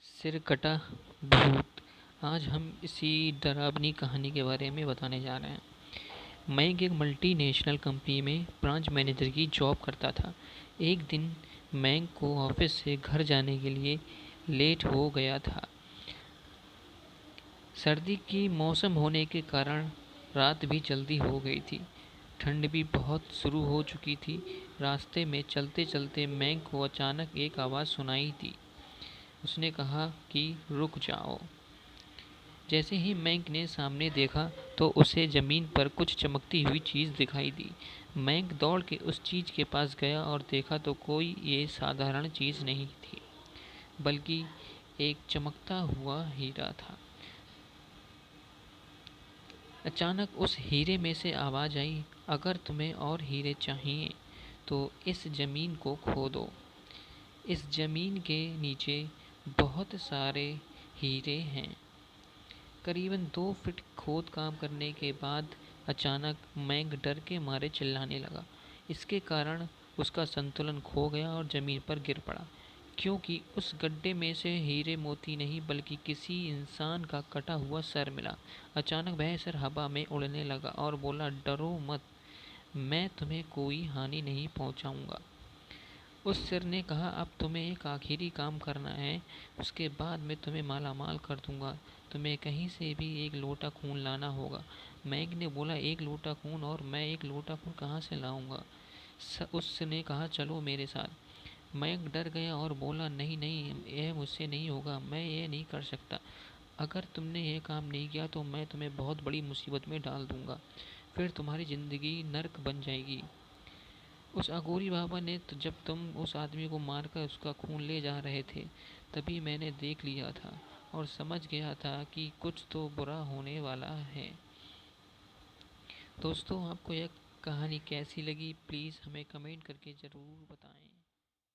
सिरकटा भूत। आज हम इसी डरावनी कहानी के बारे में बताने जा रहे हैं। मैंग एक मल्टीनेशनल कंपनी में ब्रांच मैनेजर की जॉब करता था। एक दिन मैंग को ऑफिस से घर जाने के लिए लेट हो गया था। सर्दी की मौसम होने के कारण रात भी जल्दी हो गई थी। ठंड भी बहुत शुरू हो चुकी थी। रास्ते में चलते चलते मैंग को अचानक एक आवाज़ सुनाई दी। उसने कहा कि रुक जाओ। जैसे ही मैंक ने सामने देखा तो उसे जमीन पर कुछ चमकती हुई चीज़ दिखाई दी। मैंक दौड़ के उस चीज़ के पास गया और देखा तो कोई ये साधारण चीज़ नहीं थी, बल्कि एक चमकता हुआ हीरा था। अचानक उस हीरे में से आवाज़ आई, अगर तुम्हें और हीरे चाहिए तो इस ज़मीन को खोदो। इस ज़मीन के नीचे बहुत सारे हीरे हैं। करीबन 2 फीट खोद काम करने के बाद अचानक मैंग डर के मारे चिल्लाने लगा। इसके कारण उसका संतुलन खो गया और जमीन पर गिर पड़ा, क्योंकि उस गड्ढे में से हीरे मोती नहीं बल्कि किसी इंसान का कटा हुआ सर मिला। अचानक वह सर हवा में उड़ने लगा और बोला, डरो मत, मैं तुम्हें कोई हानि नहीं पहुंचाऊंगा। उस सिर ने कहा, अब तुम्हें एक आखिरी काम करना है, उसके बाद मैं तुम्हें मालामाल कर दूंगा। तुम्हें कहीं से भी एक लोटा खून लाना होगा। मैग ने बोला, एक लोटा खून? और मैं एक लोटा खून कहाँ से लाऊंगा? उस ने कहा, चलो मेरे साथ। मैग डर गया और बोला, नहीं नहीं, यह मुझसे नहीं होगा, मैं ये नहीं कर सकता। अगर तुमने ये काम नहीं किया तो मैं तुम्हें बहुत बड़ी मुसीबत में डाल दूंगा, फिर तुम्हारी ज़िंदगी नर्क बन जाएगी। उस अघोरी बाबा ने तो जब तुम उस आदमी को मारकर उसका खून ले जा रहे थे, तभी मैंने देख लिया था और समझ गया था कि कुछ तो बुरा होने वाला है। दोस्तों, आपको यह कहानी कैसी लगी प्लीज़ हमें कमेंट करके ज़रूर बताएं।